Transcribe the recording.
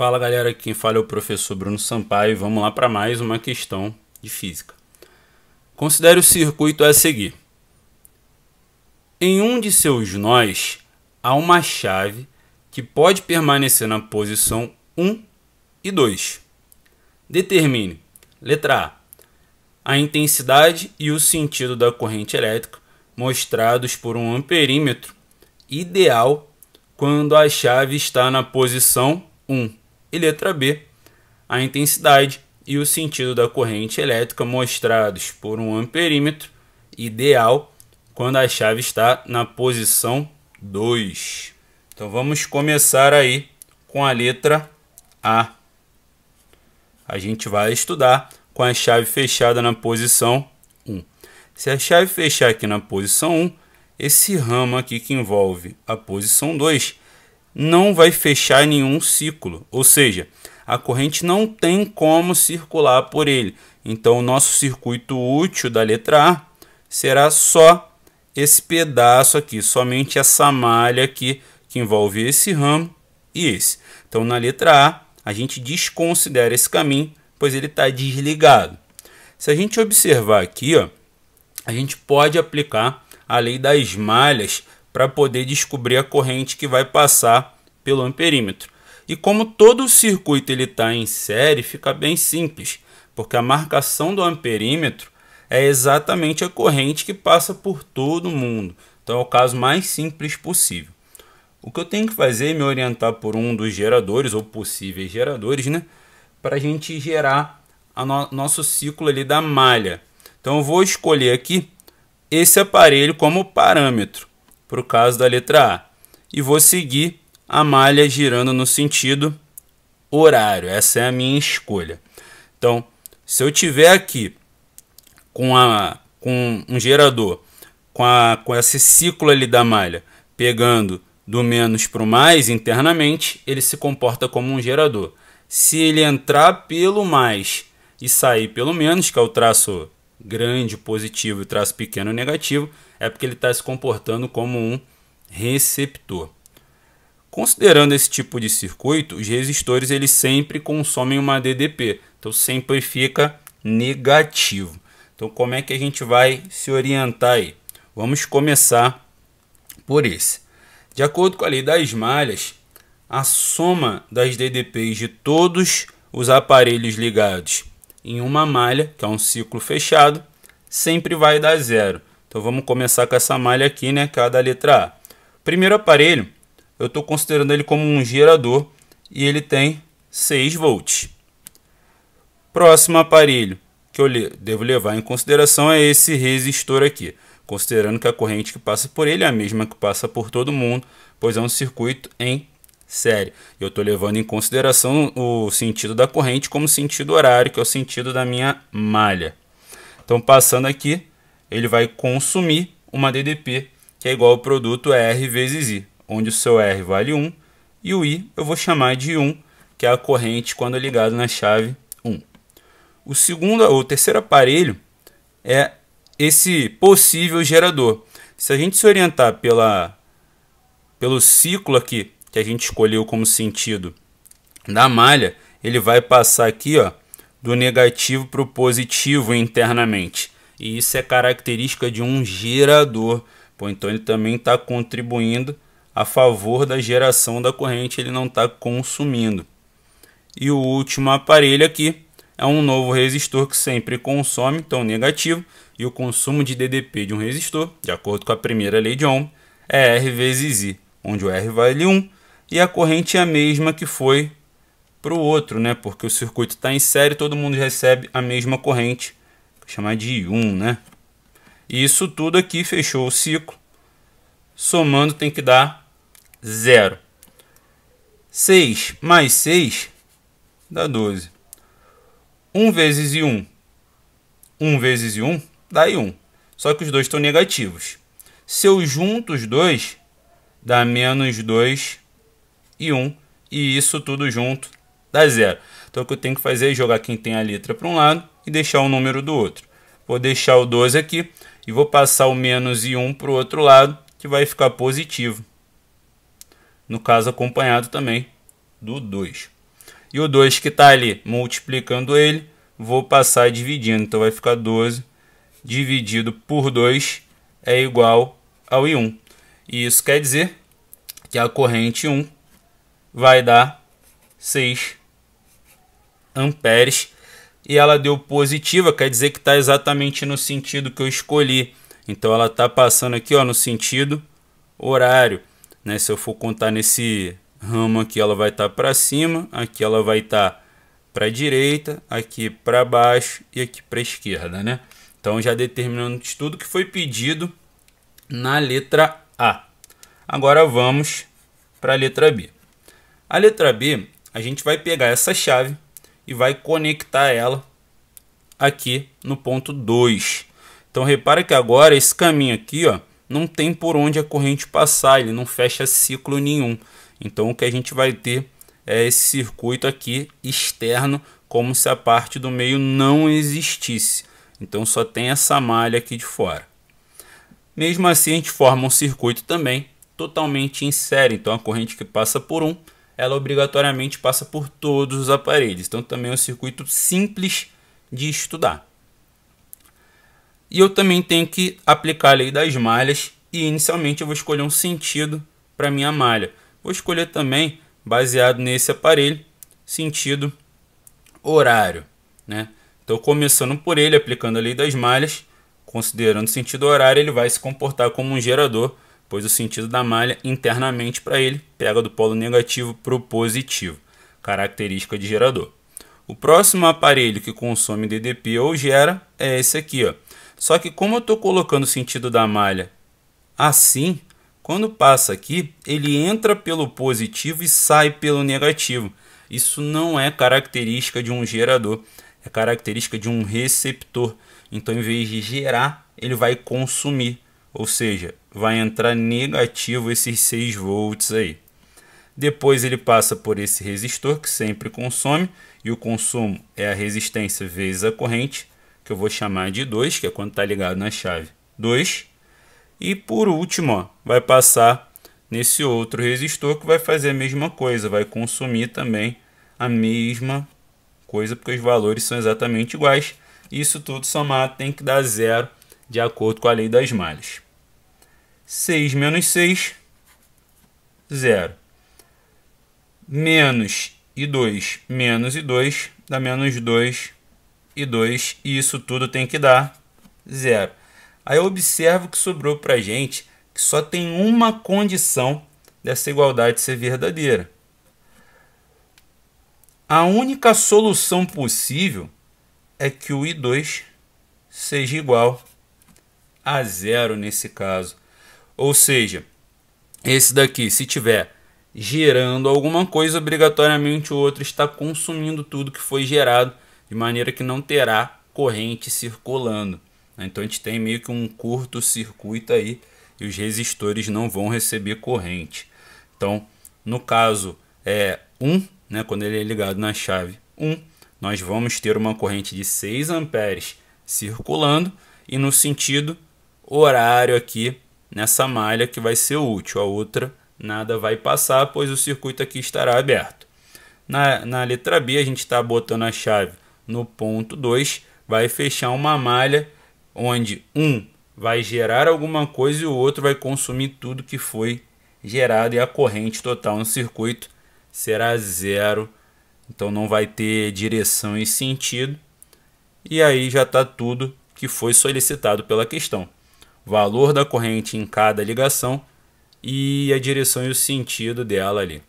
Fala galera, quem fala é o professor Bruno Sampaio. Vamos lá para mais uma questão de física. Considere o circuito a seguir. Em um de seus nós há uma chave que pode permanecer na posição 1 e 2. Determine, letra A intensidade e o sentido da corrente elétrica mostrados por um amperímetro ideal quando a chave está na posição 1. E letra B, a intensidade e o sentido da corrente elétrica mostrados por um amperímetro ideal quando a chave está na posição 2. Então vamos começar aí com a letra A. A gente vai estudar com a chave fechada na posição 1. Se a chave fechar aqui na posição 1, esse ramo aqui que envolve a posição 2 não vai fechar nenhum ciclo, ou seja, a corrente não tem como circular por ele. Então o nosso circuito útil da letra A será só esse pedaço aqui, somente essa malha aqui que envolve esse ramo e esse. Então na letra A gente desconsidera esse caminho, pois ele está desligado. Se a gente observar aqui, ó, a gente pode aplicar a lei das malhas para poder descobrir a corrente que vai passar pelo amperímetro. E como todo o circuito está em série, fica bem simples, porque a marcação do amperímetro é exatamente a corrente que passa por todo mundo. Então é o caso mais simples possível. O que eu tenho que fazer é me orientar por um dos geradores, ou possíveis geradores, né, para a gente gerar nosso ciclo ali da malha. Então eu vou escolher aqui esse aparelho como parâmetro para o caso da letra A. E vou seguir a malha girando no sentido horário. Essa é a minha escolha. Então, se eu tiver aqui com um gerador, com esse ciclo ali da malha, pegando do menos para o mais internamente, ele se comporta como um gerador. Se ele entrar pelo mais e sair pelo menos, que é o traço grande positivo e traço pequeno negativo, é porque ele está se comportando como um receptor. Considerando esse tipo de circuito, os resistores eles sempre consomem uma DDP, então sempre fica negativo. Então como é que a gente vai se orientar aí? Vamos começar por esse. De acordo com a lei das malhas, a soma das DDPs de todos os aparelhos ligados em uma malha, que é um ciclo fechado, sempre vai dar zero. Então vamos começar com essa malha aqui, né, que é a da letra A. Primeiro aparelho, eu estou considerando ele como um gerador e ele tem 6 volts. Próximo aparelho que eu devo levar em consideração é esse resistor aqui, considerando que a corrente que passa por ele é a mesma que passa por todo mundo, pois é um circuito em série. Eu estou levando em consideração o sentido da corrente como sentido horário, que é o sentido da minha malha. Então, passando aqui, ele vai consumir uma DDP, que é igual ao produto R vezes I, onde o seu R vale 1 e o I eu vou chamar de 1, que é a corrente quando ligado na chave 1. O terceiro aparelho é esse possível gerador. Se a gente se orientar pelo ciclo aqui, que a gente escolheu como sentido da malha, ele vai passar aqui, ó, do negativo para o positivo internamente. E isso é característica de um gerador. Pô, então ele também está contribuindo a favor da geração da corrente, ele não está consumindo. E o último aparelho aqui é um novo resistor que sempre consome, então negativo. E o consumo de DDP de um resistor, de acordo com a primeira lei de Ohm, é R vezes I, onde o R vale 1 e a corrente é a mesma que foi para o outro, né? Porque o circuito está em série, todo mundo recebe a mesma corrente, chamar de I1, né? E isso tudo aqui fechou o ciclo. Somando tem que dar 0. 6 mais 6 dá 12. 1 vezes I1. 1 vezes I1 dá I1. Só que os dois estão negativos. Se eu junto os dois, dá menos 2 e 1. E isso tudo junto dá 0. Então o que eu tenho que fazer é jogar quem tem a letra para um lado e deixar o número do outro. Vou deixar o 12 aqui e vou passar o menos e 1 para o outro lado, que vai ficar positivo. No caso acompanhado também do 2. E o 2 que está ali, multiplicando ele, vou passar dividindo. Então vai ficar 12 dividido por 2 é igual ao I1. E isso quer dizer que a corrente 1 vai dar 6 amperes. E ela deu positiva, quer dizer que está exatamente no sentido que eu escolhi. Então ela está passando aqui, ó, no sentido horário, né? Se eu for contar nesse ramo aqui, ela vai estar para cima, aqui ela vai estar para a direita, aqui para baixo e aqui para a esquerda, né? Então já determinamos tudo que foi pedido na letra A. Agora vamos para a letra B. A letra B, a gente vai pegar essa chave e vai conectar ela aqui no ponto 2. Então repara que agora esse caminho aqui, ó, não tem por onde a corrente passar, ele não fecha ciclo nenhum. Então o que a gente vai ter é esse circuito aqui externo, como se a parte do meio não existisse. Então só tem essa malha aqui de fora. Mesmo assim a gente forma um circuito também totalmente em série. Então a corrente que passa por um, ela obrigatoriamente passa por todos os aparelhos. Então também é um circuito simples de estudar. E eu também tenho que aplicar a lei das malhas e inicialmente eu vou escolher um sentido para minha malha. Vou escolher também, baseado nesse aparelho, sentido horário, né? Então começando por ele, aplicando a lei das malhas, considerando o sentido horário, ele vai se comportar como um gerador, pois o sentido da malha internamente para ele pega do polo negativo para o positivo, característica de gerador. O próximo aparelho que consome DDP ou gera é esse aqui, ó. Só que como eu estou colocando o sentido da malha assim, quando passa aqui, ele entra pelo positivo e sai pelo negativo. Isso não é característica de um gerador, é característica de um receptor. Então, em vez de gerar, ele vai consumir, ou seja, vai entrar negativo esses 6 volts aí. Depois ele passa por esse resistor que sempre consome, e o consumo é a resistência vezes a corrente, que eu vou chamar de 2, que é quando está ligado na chave 2. E por último, ó, vai passar nesse outro resistor que vai fazer a mesma coisa, vai consumir também a mesma coisa, porque os valores são exatamente iguais. Isso tudo somado tem que dar 0, de acordo com a lei das malhas. 6 menos 6, 0. Menos e 2, menos e 2, dá menos 2 e 2, e isso tudo tem que dar 0. Aí eu observo que sobrou para a gente que só tem uma condição dessa igualdade ser verdadeira. A única solução possível é que o I2 seja igual a 0 nesse caso. Ou seja, esse daqui, se tiver gerando alguma coisa, obrigatoriamente o outro está consumindo tudo que foi gerado, de maneira que não terá corrente circulando. Então a gente tem meio que um curto-circuito aí e os resistores não vão receber corrente. Então, no caso 1, né, quando ele é ligado na chave 1, nós vamos ter uma corrente de 6 amperes circulando e no sentido horário aqui nessa malha que vai ser útil. A outra nada vai passar, pois o circuito aqui estará aberto. Na letra B a gente está botando a chave no ponto 2, vai fechar uma malha onde um vai gerar alguma coisa e o outro vai consumir tudo que foi gerado, e a corrente total no circuito será 0. Então não vai ter direção e sentido. E aí já está tudo que foi solicitado pela questão. Valor da corrente em cada ligação e a direção e o sentido dela ali.